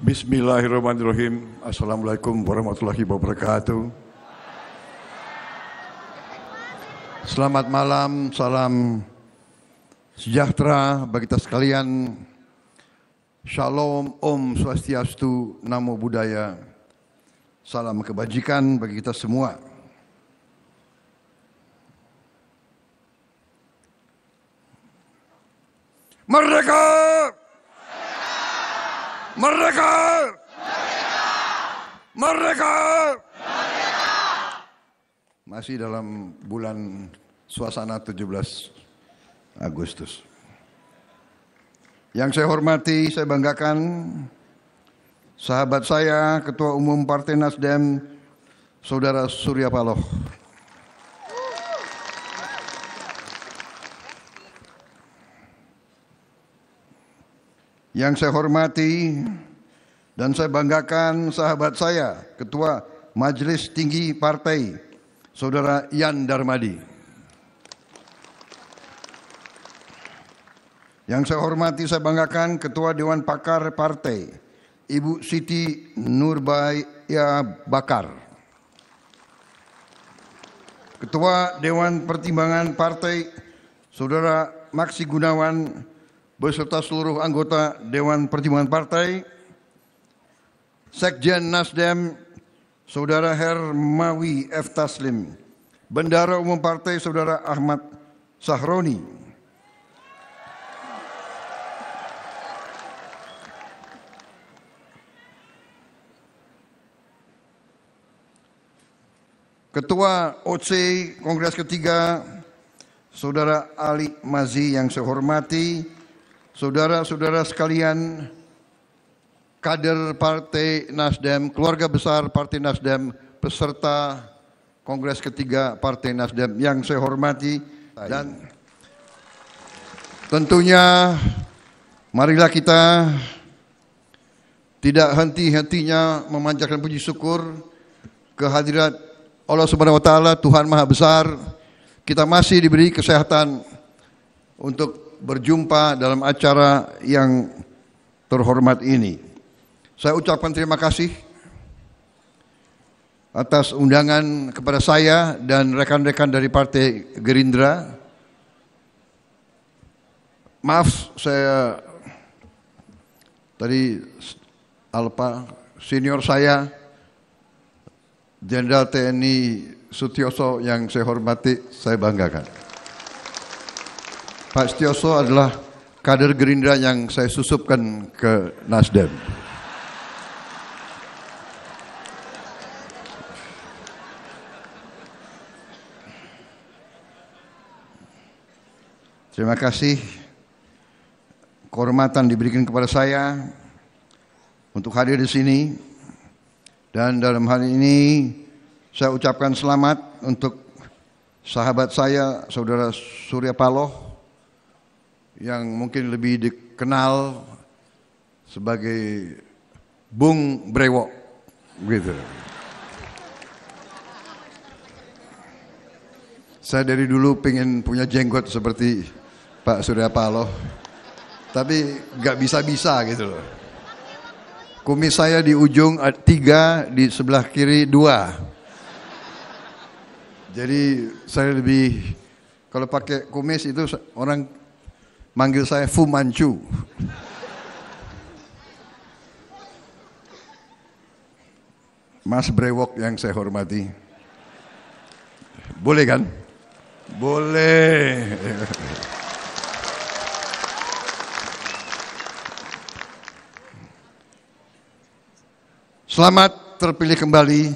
Bismillahirrahmanirrahim. Assalamualaikum warahmatullahi wabarakatuh. Selamat malam, salam sejahtera bagi kita sekalian. Shalom, Om Swastiastu, Namo Buddhaya. Salam kebajikan bagi kita semua. Merdeka! Merdeka! Merdeka! Masih dalam bulan suasana 17 Agustus. Yang saya hormati, saya banggakan sahabat saya, Ketua Umum Partai Nasdem, Saudara Surya Paloh. Yang saya hormati dan saya banggakan sahabat saya, Ketua Majelis Tinggi Partai, Saudara Yan Darmadi. Yang saya hormati, saya banggakan Ketua Dewan Pakar Partai, Ibu Siti Nurbaya Bakar. Ketua Dewan Pertimbangan Partai, Saudara Maksi Gunawan, beserta seluruh anggota Dewan Pertimbangan Partai, Sekjen Nasdem, Saudara Hermawi F. Taslim, Bendara Umum Partai, Saudara Ahmad Sahroni, Ketua OC Kongres Ketiga, Saudara Ali Mazi yang saya hormati, saudara-saudara sekalian, kader Partai Nasdem, keluarga besar Partai Nasdem, peserta Kongres Ketiga Partai Nasdem yang saya hormati, dan tentunya marilah kita tidak henti-hentinya memanjatkan puji syukur kehadirat Allah Subhanahu wa taala, Tuhan Maha Besar. Kita masih diberi kesehatan untuk berjumpa dalam acara yang terhormat ini. Saya ucapkan terima kasih atas undangan kepada saya dan rekan-rekan dari Partai Gerindra. Maaf, saya tadi Alpa, senior saya, Jenderal TNI Sutioso yang saya hormati, saya banggakan. Pak Sutioso adalah kader Gerindra yang saya susupkan ke Nasdem. Terima kasih kehormatan diberikan kepada saya untuk hadir di sini, dan dalam hal ini saya ucapkan selamat untuk sahabat saya, Saudara Surya Paloh, yang mungkin lebih dikenal sebagai Bung Brewok, gitu. Saya dari dulu pengen punya jenggot seperti Pak Surya Paloh, tapi gak bisa-bisa gitu loh. Kumis saya di ujung 3, di sebelah kiri 2. Jadi saya lebih, kalau pakai kumis itu orang manggil saya Fu Manchu. Mas Brewok yang saya hormati. Boleh kan? Boleh. Selamat terpilih kembali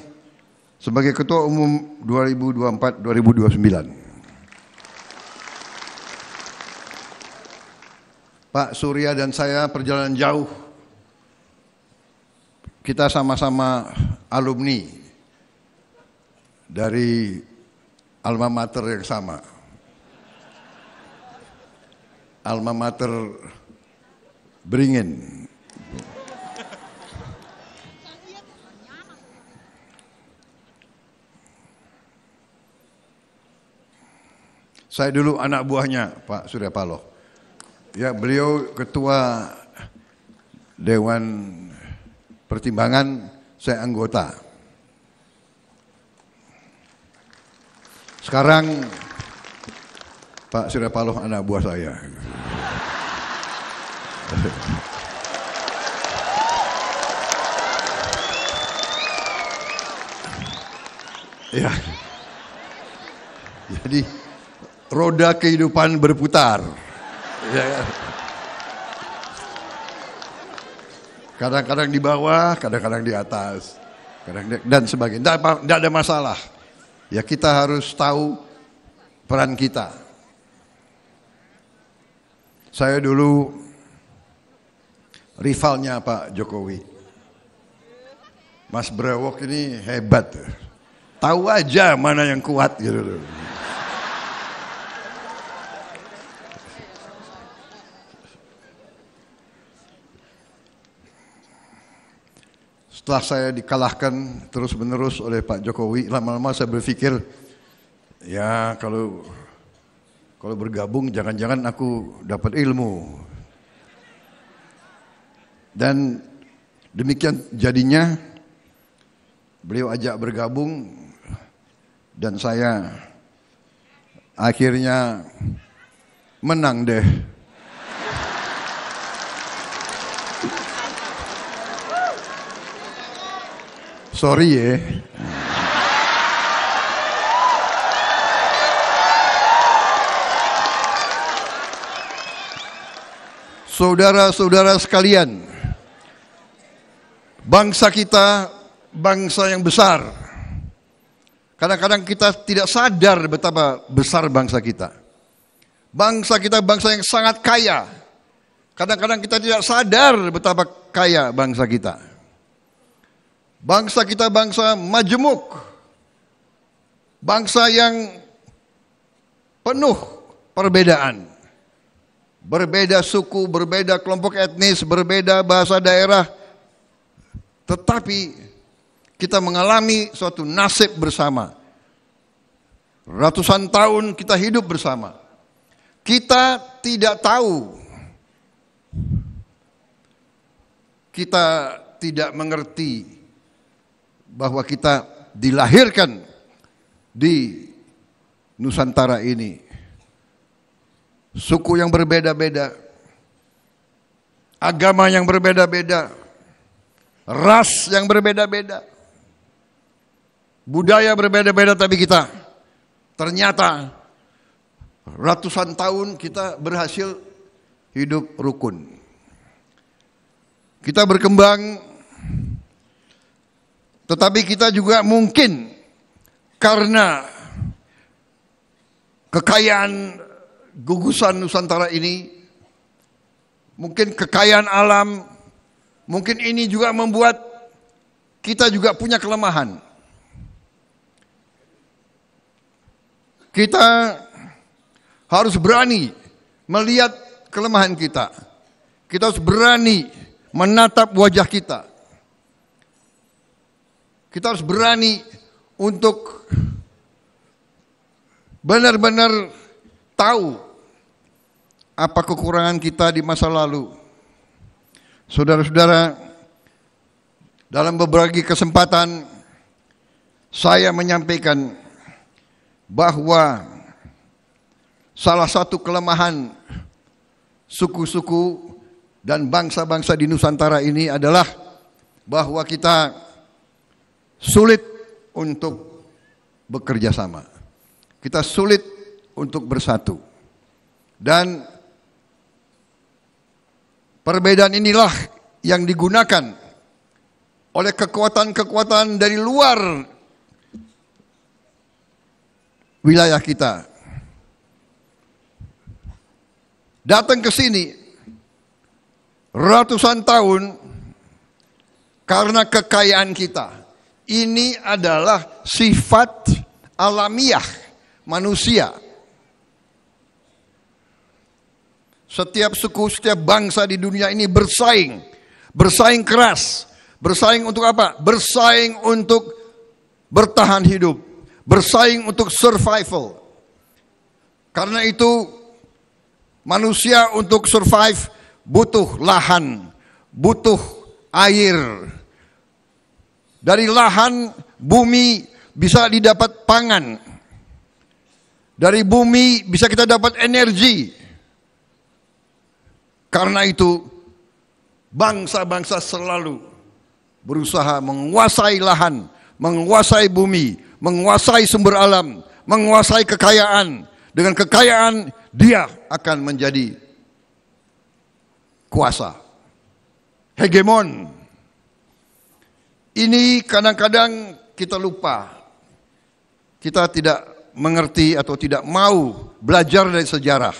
sebagai Ketua Umum 2024-2029. Pak Surya dan saya perjalanan jauh. Kita sama-sama alumni dari alma mater yang sama. Alma mater Beringin. Saya dulu anak buahnya Pak Surya Paloh. Ya, beliau ketua Dewan pertimbangan saya anggota. Sekarang Pak Surya Paloh anak buah saya. Ya. Jadi roda kehidupan berputar. Ya. Kadang-kadang di bawah, kadang-kadang di atas, dan sebagainya. Tidak ada masalah. Ya kita harus tahu peran kita. Saya dulu rivalnya Pak Jokowi. Mas Brewok ini hebat. Tahu aja mana yang kuat gitu loh. Setelah saya dikalahkan terus-menerus oleh Pak Jokowi, lama-lama saya berpikir, ya kalau bergabung jangan-jangan aku dapat ilmu. Dan demikian jadinya beliau ajak bergabung dan saya akhirnya menang deh. Sorry ya. Saudara-saudara sekalian, bangsa kita bangsa yang besar. Kadang-kadang kita tidak sadar betapa besar bangsa kita. Bangsa kita bangsa yang sangat kaya. Kadang-kadang kita tidak sadar betapa kaya bangsa kita. Bangsa kita bangsa majemuk. Bangsa yang penuh perbedaan. Berbeda suku, berbeda kelompok etnis, berbeda bahasa daerah. Tetapi kita mengalami suatu nasib bersama. Ratusan tahun kita hidup bersama. Kita tidak tahu. Kita tidak mengerti bahwa kita dilahirkan di Nusantara ini. Suku yang berbeda-beda, agama yang berbeda-beda, ras yang berbeda-beda, budaya berbeda-beda, tapi kita ternyata ratusan tahun kita berhasil hidup rukun. Kita berkembang, tetapi kita juga mungkin karena kekayaan gugusan Nusantara ini, mungkin kekayaan alam, mungkin ini juga membuat kita juga punya kelemahan. Kita harus berani melihat kelemahan kita. Kita harus berani menatap wajah kita. Kita harus berani untuk benar-benar tahu apa kekurangan kita di masa lalu. Saudara-saudara, dalam beberapa kesempatan saya menyampaikan bahwa salah satu kelemahan suku-suku dan bangsa-bangsa di Nusantara ini adalah bahwa kita sulit untuk bekerja sama. Kita sulit untuk bersatu. Dan perbedaan inilah yang digunakan oleh kekuatan-kekuatan dari luar wilayah kita. Datang ke sini ratusan tahun karena kekayaan kita. Ini adalah sifat alamiah manusia. Setiap suku, setiap bangsa di dunia ini bersaing. Bersaing keras. Bersaing untuk apa? Bersaing untuk bertahan hidup. Bersaing untuk survival. Karena itu manusia untuk survive butuh lahan, butuh air, Dari lahan, bumi bisa didapat pangan. Dari bumi bisa kita dapat energi. Karena itu, bangsa-bangsa selalu berusaha menguasai lahan, menguasai bumi, menguasai sumber alam, menguasai kekayaan. Dengan kekayaan, dia akan menjadi kuasa, hegemon. Ini kadang-kadang kita lupa. Kita tidak mengerti atau tidak mau belajar dari sejarah.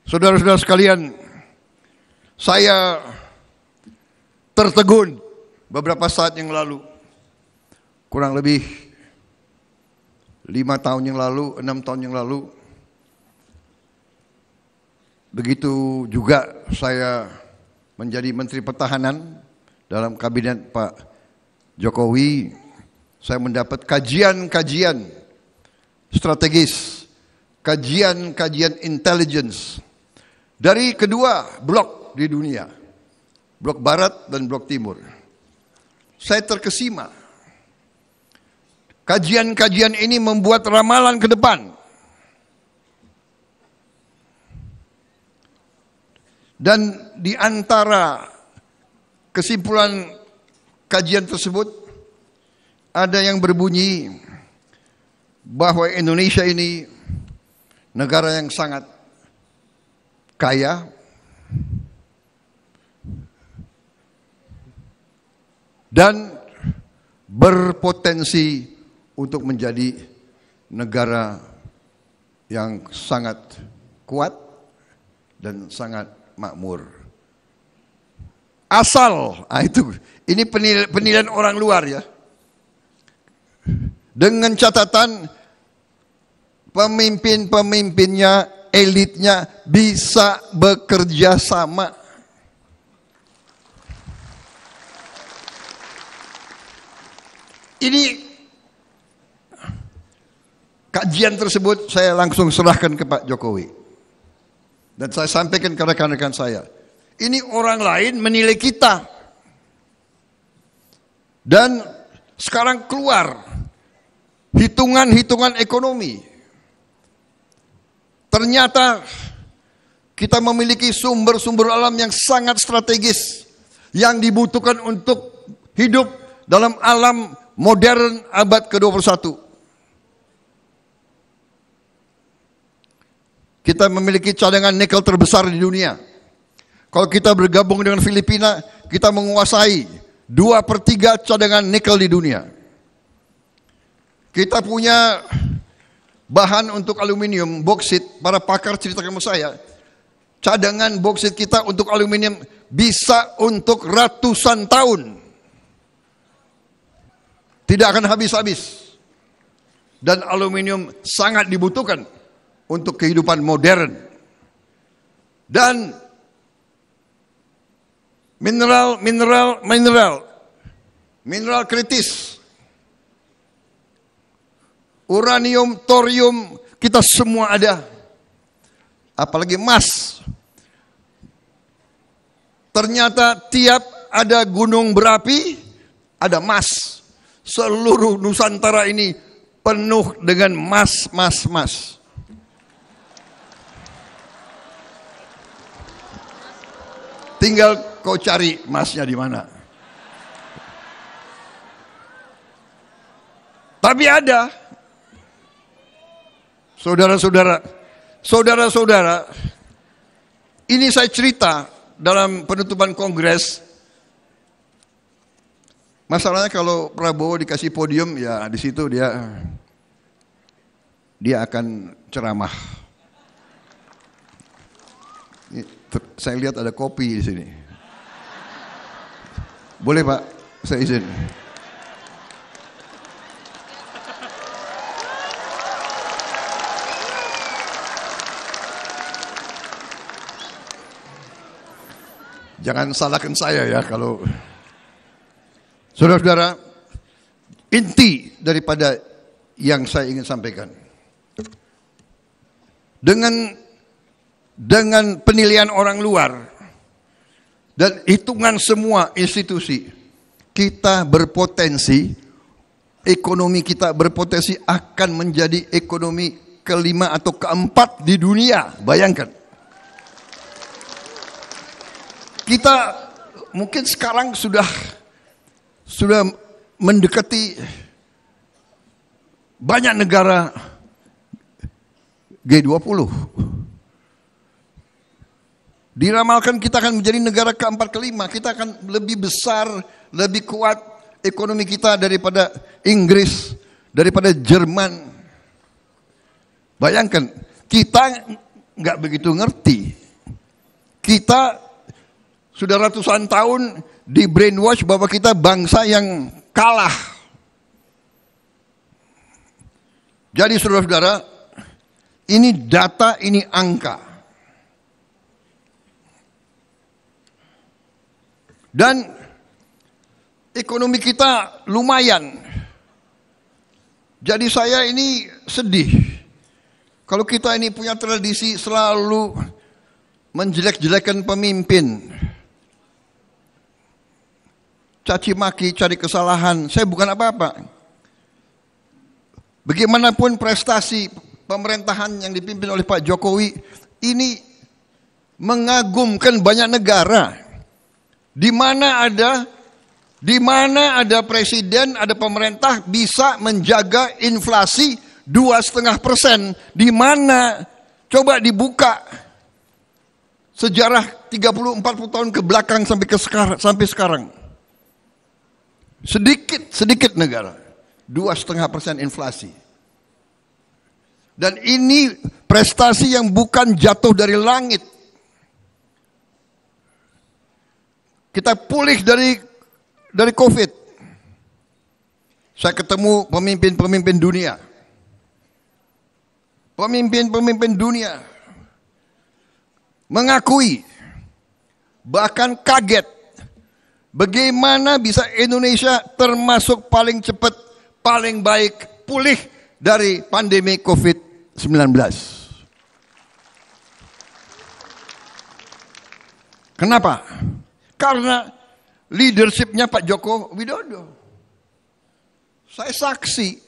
Saudara-saudara sekalian, saya tertegun beberapa saat yang lalu, kurang lebih 5 tahun yang lalu, 6 tahun yang lalu. Begitu juga saya menjadi Menteri Pertahanan dalam kabinet Pak Jokowi, saya mendapat kajian-kajian strategis, kajian-kajian intelligence dari kedua blok di dunia, blok barat dan blok timur. Saya terkesima. Kajian-kajian ini membuat ramalan ke depan. Dan di antara kesimpulan kajian tersebut ada yang berbunyi bahwa Indonesia ini negara yang sangat kaya, dan berpotensi untuk menjadi negara yang sangat kuat dan sangat makmur. Asal, ini penilaian orang luar ya. Dengan catatan pemimpin-pemimpinnya, elitnya bisa bekerja sama. Ini kajian tersebut saya langsung serahkan ke Pak Jokowi. Dan saya sampaikan ke rekan-rekan saya. Ini orang lain menilai kita. Dan sekarang keluar hitungan-hitungan ekonomi. Ternyata kita memiliki sumber-sumber alam yang sangat strategis. Yang dibutuhkan untuk hidup dalam alam modern abad ke-21. Kita memiliki cadangan nikel terbesar di dunia. Kalau kita bergabung dengan Filipina, kita menguasai 2/3 cadangan nikel di dunia. Kita punya bahan untuk aluminium, boksit. Para pakar ceritakan sama saya, cadangan boksit kita untuk aluminium bisa untuk ratusan tahun. Tidak akan habis-habis. Dan aluminium sangat dibutuhkan untuk kehidupan modern. Dan mineral kritis, uranium, thorium, kita semua ada. Apalagi emas. Ternyata tiap ada gunung berapi, ada emas. Seluruh Nusantara ini penuh dengan emas. Tinggal kau cari emasnya di mana. Tapi ada. Saudara-saudara, ini saya cerita dalam penutupan kongres. Masalahnya kalau Prabowo dikasih podium, ya di situ dia akan ceramah. Saya lihat ada kopi di sini. Boleh Pak, saya izin. Jangan salahkan saya ya kalau... Saudara-saudara, inti daripada yang saya ingin sampaikan. Dengan penilaian orang luar dan hitungan semua institusi, kita berpotensi, ekonomi kita berpotensi akan menjadi ekonomi kelima atau keempat di dunia. Bayangkan. Kita mungkin sekarang sudah mendekati banyak negara G20. Diramalkan kita akan menjadi negara keempat kelima. Kita akan lebih besar, lebih kuat ekonomi kita daripada Inggris, daripada Jerman. Bayangkan, kita nggak begitu ngerti. Kita sudah ratusan tahun di brainwash bahwa kita bangsa yang kalah. Jadi saudara-saudara, ini data, ini angka. Dan ekonomi kita lumayan. Jadi saya ini sedih. Kalau kita ini punya tradisi selalu menjelek-jelekan pemimpin. Caci maki, cari kesalahan. Saya bukan apa-apa. Bagaimanapun prestasi pemerintahan yang dipimpin oleh Pak Jokowi ini mengagumkan banyak negara. Di mana ada presiden, ada pemerintah bisa menjaga inflasi 2,5%. Di mana coba dibuka sejarah 30-40 tahun ke belakang sampai sekarang. Sedikit negara 2,5% inflasi. Dan ini prestasi yang bukan jatuh dari langit. Kita pulih dari COVID. Saya ketemu pemimpin-pemimpin dunia. Pemimpin-pemimpin dunia mengakui, bahkan kaget, bagaimana bisa Indonesia termasuk paling cepat, paling baik pulih dari pandemi COVID-19. Kenapa? Karena leadershipnya Pak Joko Widodo. Saya saksi.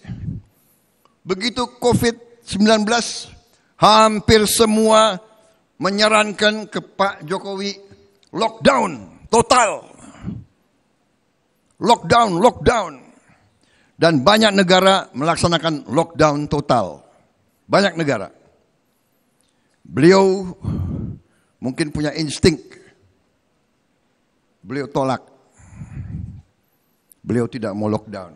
Begitu COVID-19, hampir semua menyarankan ke Pak Jokowi lockdown total. Lockdown. Dan banyak negara melaksanakan lockdown total. Banyak negara. Beliau mungkin punya insting. Beliau tolak. Beliau tidak mau lockdown.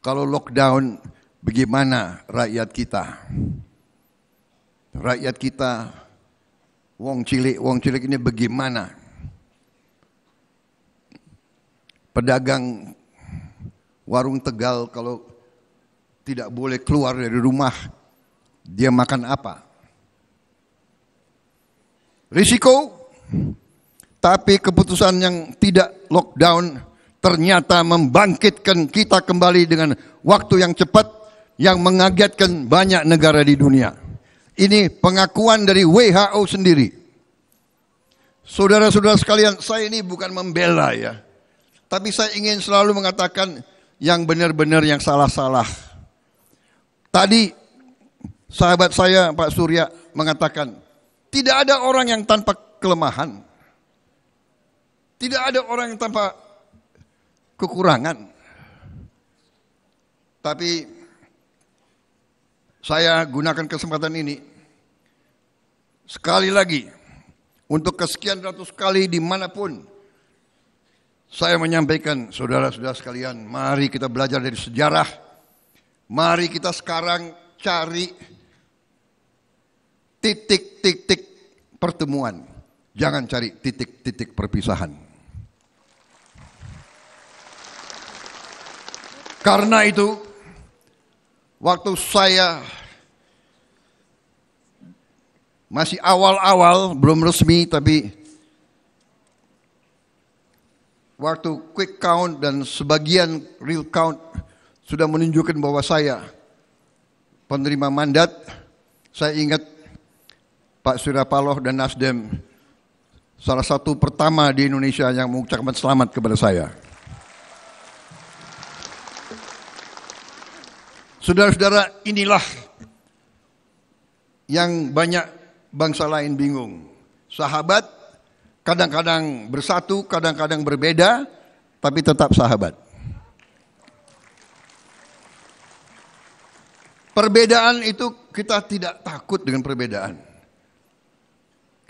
Kalau lockdown, bagaimana rakyat kita? Rakyat kita, wong cilik ini bagaimana? Pedagang warung Tegal kalau tidak boleh keluar dari rumah, dia makan apa? Risiko. Tapi keputusan yang tidak lockdown ternyata membangkitkan kita kembali dengan waktu yang cepat yang mengagetkan banyak negara di dunia. Ini pengakuan dari WHO sendiri. Saudara-saudara sekalian, saya ini bukan membela ya. Tapi saya ingin selalu mengatakan yang benar-benar, yang salah-salah. Tadi sahabat saya Pak Surya mengatakan, tidak ada orang yang tanpa kelemahan. Tidak ada orang yang tanpa kekurangan. Tapi saya gunakan kesempatan ini sekali lagi untuk kesekian ratus kali dimanapun saya menyampaikan, saudara-saudara sekalian, mari kita belajar dari sejarah. Mari kita sekarang cari titik-titik pertemuan. Jangan cari titik-titik perpisahan. Karena itu, waktu saya masih awal-awal, belum resmi, tapi waktu quick count dan sebagian real count sudah menunjukkan bahwa saya penerima mandat, saya ingat Pak Surya Paloh dan Nasdem salah satu pertama di Indonesia yang mengucapkan selamat kepada saya. Saudara-saudara, inilah yang banyak bangsa lain bingung. Sahabat kadang-kadang bersatu, kadang-kadang berbeda, tapi tetap sahabat. Perbedaan itu kita tidak takut dengan perbedaan.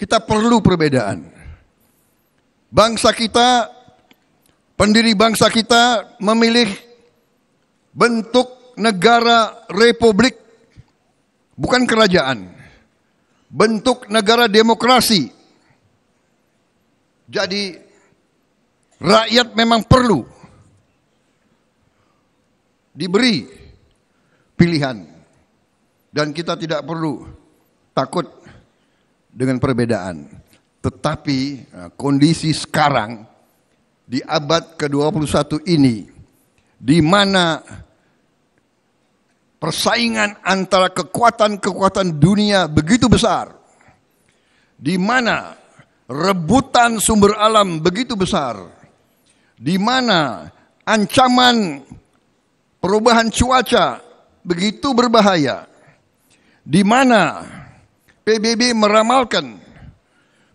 Kita perlu perbedaan. Bangsa kita, pendiri bangsa kita memilih bentuk negara republik, bukan kerajaan. Bentuk negara demokrasi. Jadi rakyat memang perlu diberi pilihan. Dan kita tidak perlu takut dengan perbedaan. Tetapi kondisi sekarang di abad ke-21 ini, di mana persaingan antara kekuatan-kekuatan dunia begitu besar, di mana rebutan sumber alam begitu besar, di mana ancaman perubahan cuaca begitu berbahaya, di mana PBB meramalkan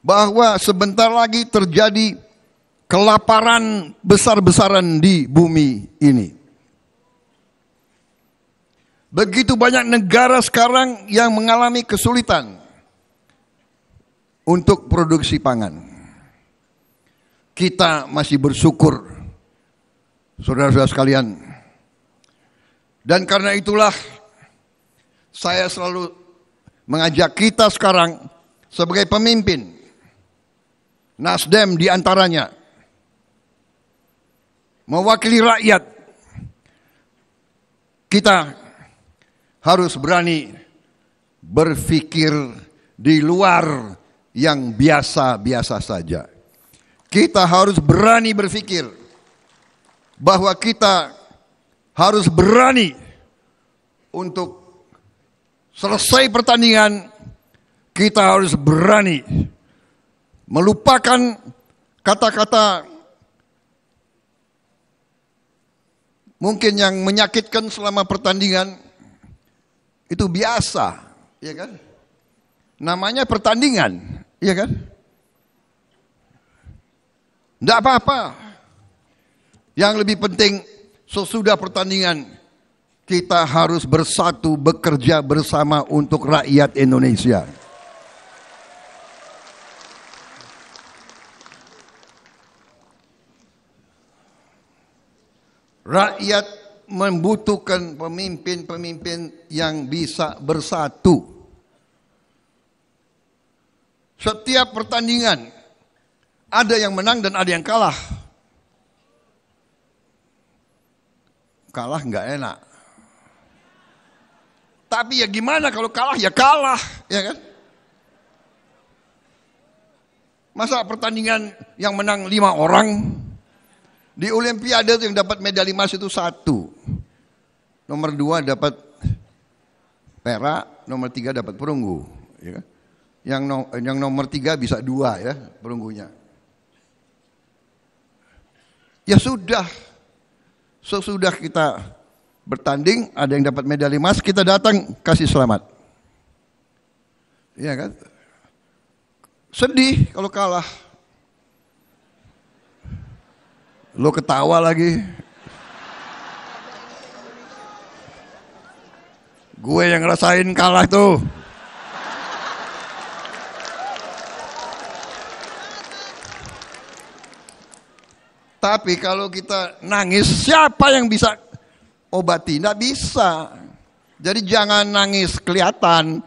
bahwa sebentar lagi terjadi kelaparan besar-besaran di bumi ini. Begitu banyak negara sekarang yang mengalami kesulitan untuk produksi pangan. Kita masih bersyukur, saudara-saudara sekalian. Dan karena itulah saya selalu mengajak kita sekarang sebagai pemimpin, Nasdem di antaranya, mewakili rakyat, kita harus berani berpikir di luar yang biasa-biasa saja. Kita harus berani berpikir bahwa kita harus berani untuk selesai pertandingan, kita harus berani melupakan kata-kata mungkin yang menyakitkan selama pertandingan. Itu biasa, ya kan? Namanya pertandingan, ya kan? Tidak apa-apa. Yang lebih penting sesudah pertandingan kita harus bersatu, bekerja bersama untuk rakyat Indonesia. Rakyat membutuhkan pemimpin-pemimpin yang bisa bersatu. Setiap pertandingan ada yang menang dan ada yang kalah. Kalah nggak enak. Tapi ya gimana kalau kalah ya kalah, ya kan? Masa pertandingan yang menang 5 orang? Di Olimpiade yang dapat medali emas itu 1. Nomor 2 dapat perak, nomor 3 dapat perunggu. Ya kan? Yang nomor 3 bisa 2 ya perunggunya. Ya sudah, sesudah kita bertanding, ada yang dapat medali emas, kita datang kasih selamat. Iya kan? Sedih kalau kalah. Lo ketawa lagi. Gue yang ngerasain kalah tuh. Tapi kalau kita nangis, siapa yang bisa obati? Nggak bisa. Jadi jangan nangis kelihatan.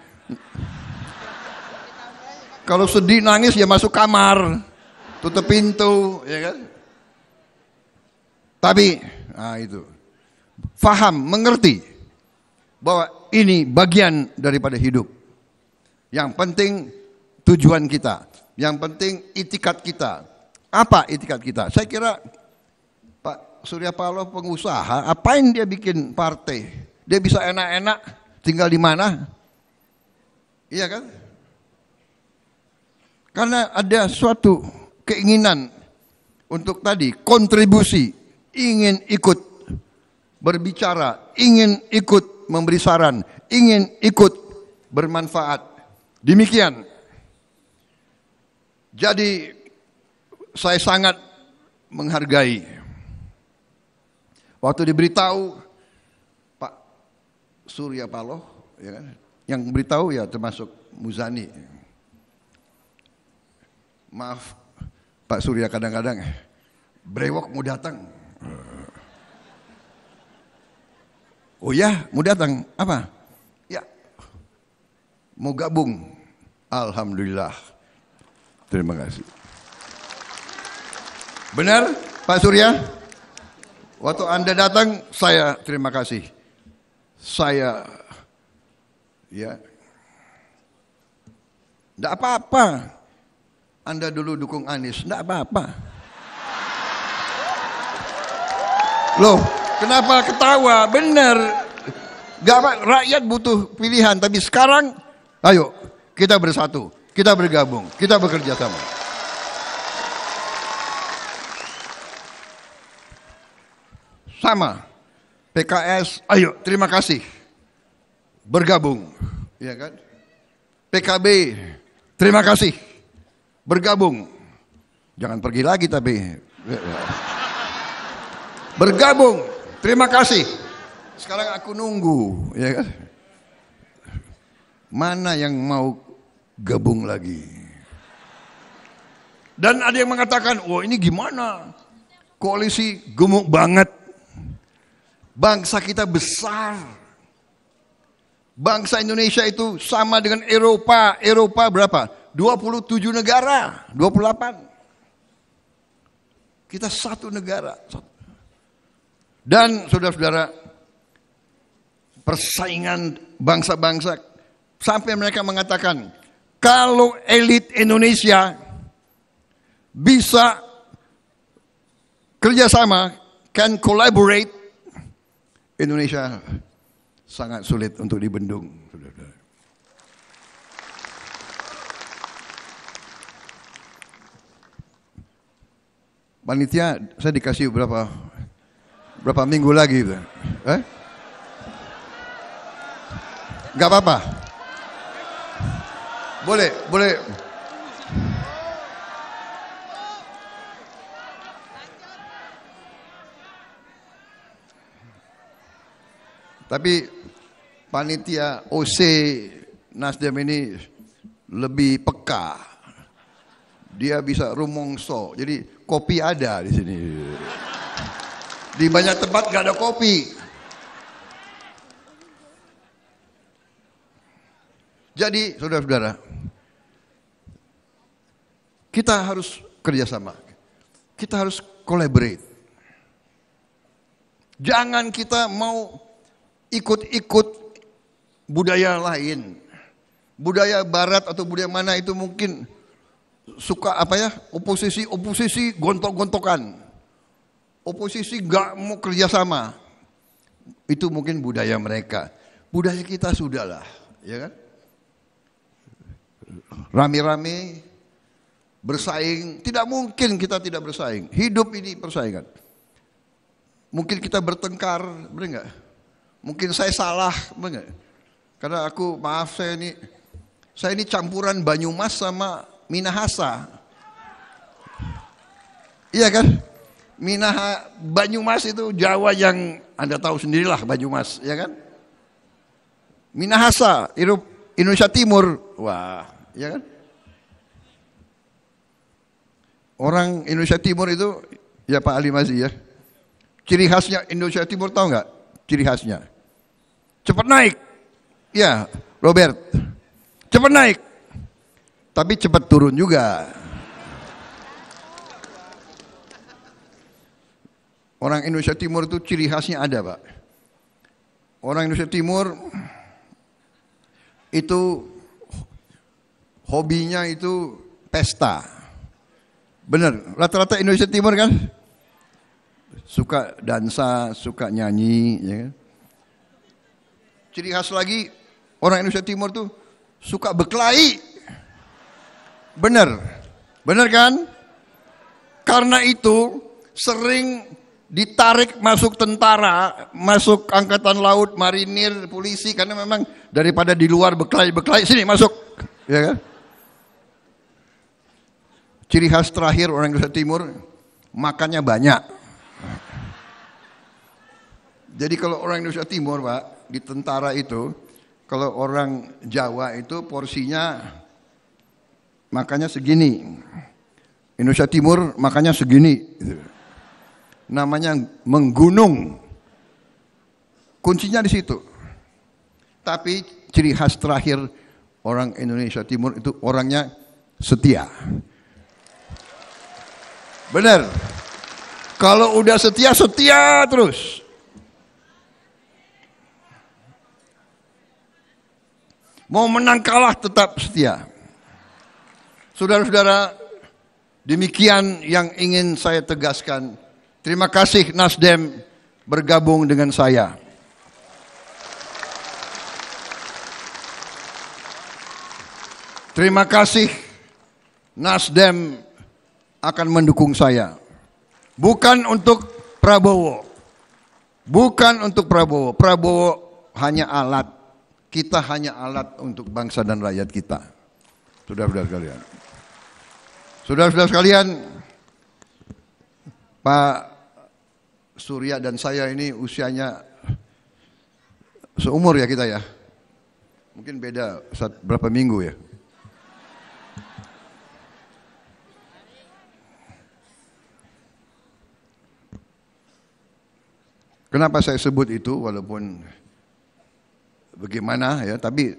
Kalau sedih nangis ya masuk kamar, tutup pintu, ya kan? Tapi, nah itu, faham, mengerti bahwa ini bagian daripada hidup. Yang penting tujuan kita, yang penting itikat kita. Apa itikat kita? Saya kira Pak Surya Paloh pengusaha, apain dia bikin partai? Dia bisa enak-enak tinggal di mana? Iya kan? Karena ada suatu keinginan untuk tadi kontribusi, ingin ikut berbicara, ingin ikut ikut memberi saran, ingin ikut bermanfaat. Demikian. Jadi saya sangat menghargai. Waktu diberitahu Pak Surya Paloh, ya kan, yang beritahu ya termasuk Muzani. Maaf Pak Surya, kadang-kadang brewok mau datang. Oh ya, mau datang. Apa? Ya, mau gabung. Alhamdulillah. Terima kasih. Benar Pak Surya? Waktu Anda datang, saya terima kasih. Saya, ya, tidak apa-apa. Anda dulu dukung Anies, tidak apa-apa. Loh, kenapa ketawa? Benar. Gak apa, rakyat butuh pilihan, tapi sekarang, ayo kita bersatu, kita bergabung, kita bekerja sama. Sama, PKS, ayo terima kasih, bergabung, ya kan? PKB, terima kasih, bergabung. Jangan pergi lagi tapi bergabung, terima kasih. Sekarang aku nunggu, ya kan? Mana yang mau gabung lagi? Dan ada yang mengatakan, oh ini gimana? Koalisi gemuk banget. Bangsa kita besar. Bangsa Indonesia itu sama dengan Eropa. Eropa berapa? 27 negara, 28. Kita satu negara. Dan saudara-saudara, persaingan bangsa-bangsa sampai mereka mengatakan kalau elit Indonesia bisa kerjasama, can collaborate, Indonesia sangat sulit untuk dibendung. Panitia saya dikasih berapa minggu lagi, Gak apa-apa. Boleh. Tapi panitia OC Nasdem ini lebih peka. Dia bisa rumongso. Jadi kopi ada di sini. Di banyak tempat gak ada kopi. Jadi saudara-saudara, kita harus kerjasama. Kita harus collaborate. Jangan kita mau ikut-ikut budaya lain. Budaya barat atau budaya mana itu mungkin suka oposisi gontok-gontokan. Oposisi gak mau kerjasama. Itu mungkin budaya mereka. Budaya kita sudahlah, ya kan? Rame-rame bersaing, tidak mungkin kita tidak bersaing. Hidup ini persaingan. Mungkin kita bertengkar, benar enggak? Mungkin saya salah, benar enggak? Karena aku, maaf saya ini campuran Banyumas sama Minahasa. Iya kan? Banyumas itu Jawa yang Anda tahu sendirilah Banyumas, ya kan? Minahasa, Indonesia Timur, wah, ya kan? Orang Indonesia Timur itu, ya Pak Ali Mazi ya, ciri khasnya Indonesia Timur tahu nggak? Ciri khasnya, cepat naik, ya Robert, cepat naik, tapi cepat turun juga. Orang Indonesia Timur itu ciri khasnya ada Pak. Orang Indonesia Timur itu hobinya itu pesta. Benar, rata-rata Indonesia Timur kan suka dansa, suka nyanyi, ya kan? Ciri khas lagi orang Indonesia Timur tuh suka berkelahi. Benar kan? Karena itu sering ditarik masuk tentara, masuk angkatan laut, marinir, polisi, karena memang daripada di luar beklai, sini masuk, ya kan? Ciri khas terakhir orang Indonesia Timur, makannya banyak. Jadi kalau orang Indonesia Timur, Pak, di tentara itu, kalau orang Jawa itu porsinya makannya segini. Indonesia Timur makannya segini. Namanya menggunung. Kuncinya di situ. Tapi ciri khas terakhir orang Indonesia Timur itu orangnya setia. Benar. Kalau udah setia, setia terus. Mau menang kalah tetap setia. Saudara-saudara, demikian yang ingin saya tegaskan. Terima kasih Nasdem bergabung dengan saya. Terima kasih Nasdem akan mendukung saya. Bukan untuk Prabowo. Bukan untuk Prabowo. Prabowo hanya alat. Kita hanya alat untuk bangsa dan rakyat kita. Saudara-saudara sekalian. Saudara-saudara sekalian, Pak Surya dan saya ini usianya seumur ya kita ya. Mungkin beda berapa minggu ya. Kenapa saya sebut itu walaupun bagaimana ya, tapi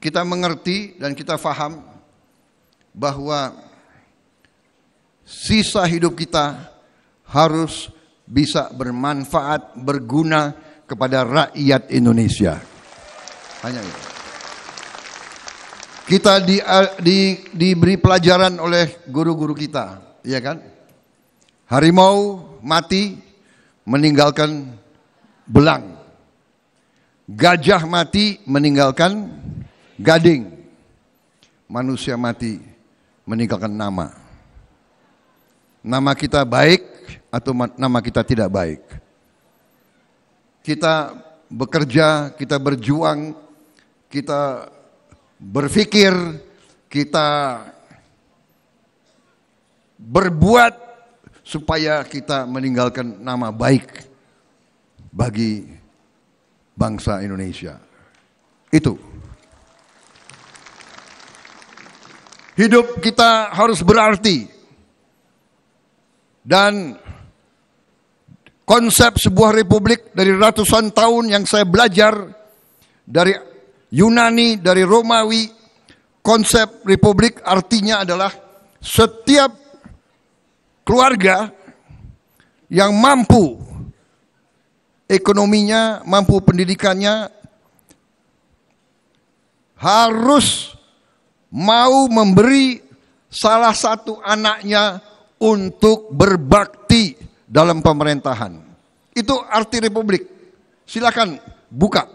kita mengerti dan kita faham bahwa sisa hidup kita harus bisa bermanfaat, berguna kepada rakyat Indonesia. Hanya itu. Kita diberi pelajaran oleh guru-guru kita, ya kan? Harimau mati meninggalkan belang. Gajah mati meninggalkan gading. Manusia mati meninggalkan nama. Nama kita baik atau nama kita tidak baik. Kita bekerja, kita berjuang, kita berpikir, kita berbuat supaya kita meninggalkan nama baik bagi bangsa Indonesia. Itu. Hidup kita harus berarti. Dan konsep sebuah republik dari ratusan tahun yang saya belajar dari Yunani, dari Romawi, konsep republik artinya adalah setiap keluarga yang mampu ekonominya, mampu pendidikannya, harus mau memberi salah satu anaknya untuk berbakti dalam pemerintahan. Itu arti republik. Silakan buka.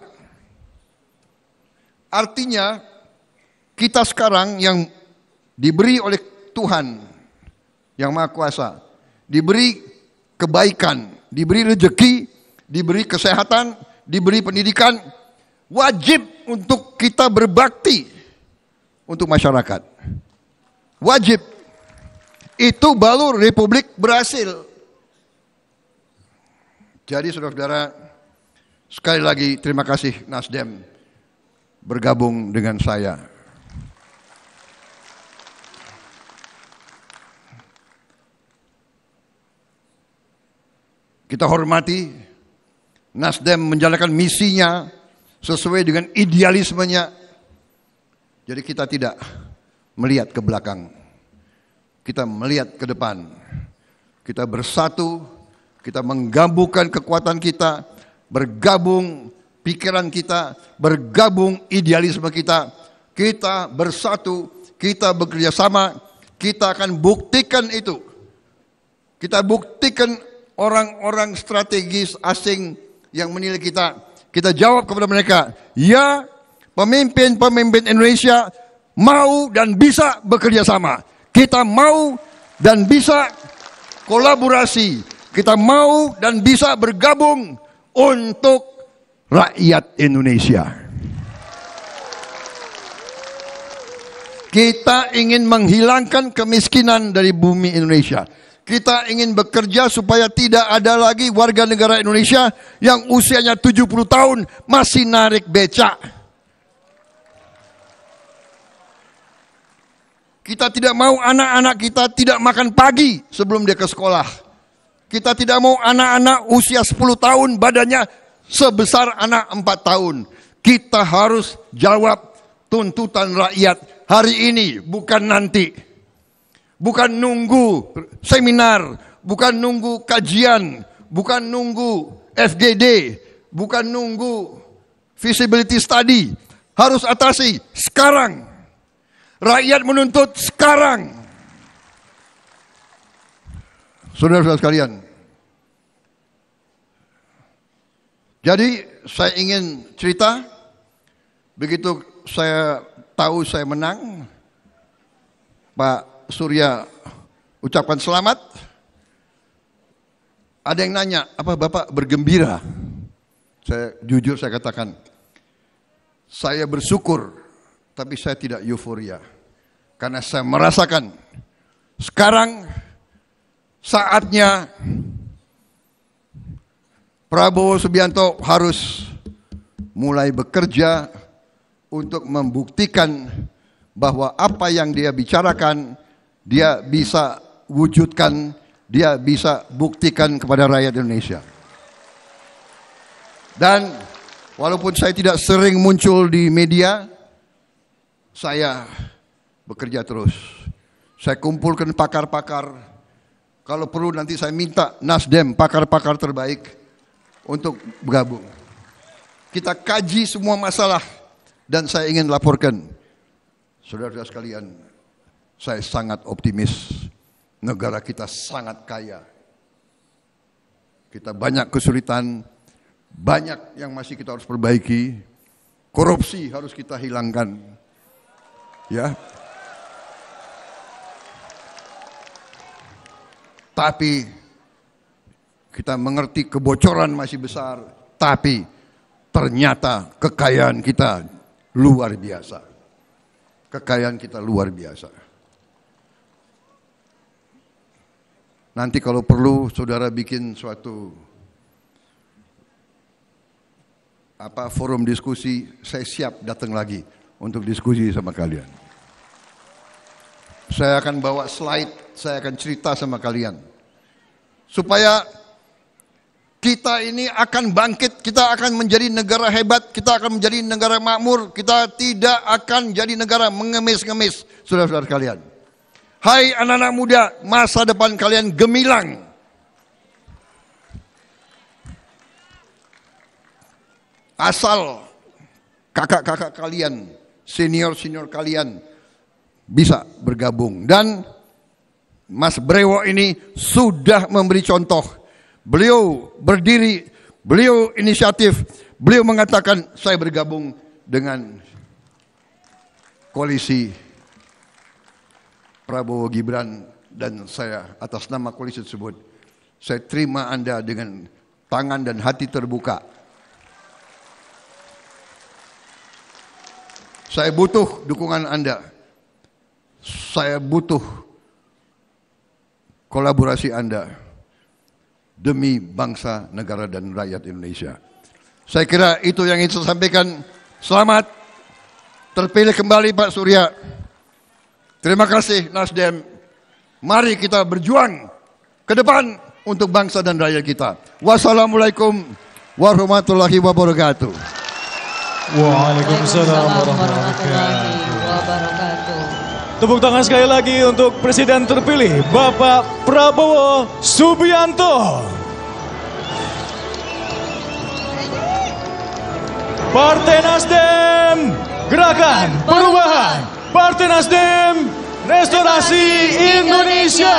Artinya kita sekarang yang diberi oleh Tuhan yang Maha Kuasa, diberi kebaikan, diberi rezeki, diberi kesehatan, diberi pendidikan, wajib untuk kita berbakti untuk masyarakat. Wajib. Itu baru republik berhasil. Jadi saudara-saudara, sekali lagi terima kasih Nasdem bergabung dengan saya. Kita hormati Nasdem menjalankan misinya sesuai dengan idealismenya. Jadi kita tidak melihat ke belakang. Kita melihat ke depan. Kita bersatu, kita menggabungkan kekuatan kita, bergabung pikiran kita, bergabung idealisme kita. Kita bersatu, kita bekerja sama, kita akan buktikan itu. Kita buktikan orang-orang strategis asing yang menilai kita. Kita jawab kepada mereka, ya, pemimpin-pemimpin Indonesia mau dan bisa bekerja sama. Kita mau dan bisa kolaborasi. Kita mau dan bisa bergabung untuk rakyat Indonesia. Kita ingin menghilangkan kemiskinan dari bumi Indonesia. Kita ingin bekerja supaya tidak ada lagi warga negara Indonesia yang usianya 70 tahun masih narik becak. Kita tidak mau anak-anak kita tidak makan pagi sebelum dia ke sekolah. Kita tidak mau anak-anak usia 10 tahun badannya sebesar anak 4 tahun. Kita harus jawab tuntutan rakyat hari ini, bukan nanti. Bukan nunggu seminar, bukan nunggu kajian, bukan nunggu FGD, bukan nunggu feasibility study. Harus atasi sekarang. Rakyat menuntut sekarang. Saudara-saudara sekalian. Jadi saya ingin cerita, begitu saya tahu saya menang, Pak Surya ucapkan selamat. Ada yang nanya, apa Bapak bergembira? Saya jujur saya katakan, saya bersyukur, tapi saya tidak euforia. Karena saya merasakan sekarang saatnya Prabowo Subianto harus mulai bekerja untuk membuktikan bahwa apa yang dia bicarakan, dia bisa wujudkan, dia bisa buktikan kepada rakyat Indonesia. Dan walaupun saya tidak sering muncul di media, saya bekerja terus. Saya kumpulkan pakar-pakar. Kalau perlu nanti saya minta Nasdem, pakar-pakar terbaik untuk bergabung. Kita kaji semua masalah dan saya ingin laporkan. Saudara-saudara sekalian, saya sangat optimis. Negara kita sangat kaya. Kita banyak kesulitan, banyak yang masih kita harus perbaiki. Korupsi harus kita hilangkan. Ya. Tapi kita mengerti kebocoran masih besar, tapi ternyata kekayaan kita luar biasa. Kekayaan kita luar biasa. Nanti kalau perlu saudara bikin suatu forum diskusi, saya siap datang lagi untuk diskusi sama kalian. Saya akan bawa slide, saya akan cerita sama kalian. Supaya kita ini akan bangkit, kita akan menjadi negara hebat, kita akan menjadi negara makmur, kita tidak akan jadi negara mengemis-ngemis, saudara-saudara kalian. Hai anak-anak muda, masa depan kalian gemilang. Asal kakak-kakak kalian, senior-senior kalian bisa bergabung. Dan Mas Brewo ini sudah memberi contoh. Beliau berdiri, beliau inisiatif, beliau mengatakan saya bergabung dengan koalisi Prabowo Gibran dan saya atas nama koalisi tersebut. Saya terima Anda dengan tangan dan hati terbuka. Saya butuh dukungan Anda. Saya butuh kolaborasi Anda demi bangsa, negara dan rakyat Indonesia. Saya kira itu yang ingin saya sampaikan. Selamat terpilih kembali Pak Surya. Terima kasih Nasdem. Mari kita berjuang ke depan untuk bangsa dan rakyat kita. Wassalamualaikum warahmatullahi wabarakatuh. Waalaikumsalam warahmatullahi wabarakatuh. Tepuk tangan sekali lagi untuk Presiden terpilih Bapak Prabowo Subianto. Partai Nasdem, Gerakan Perubahan. Partai Nasdem, Restorasi Indonesia.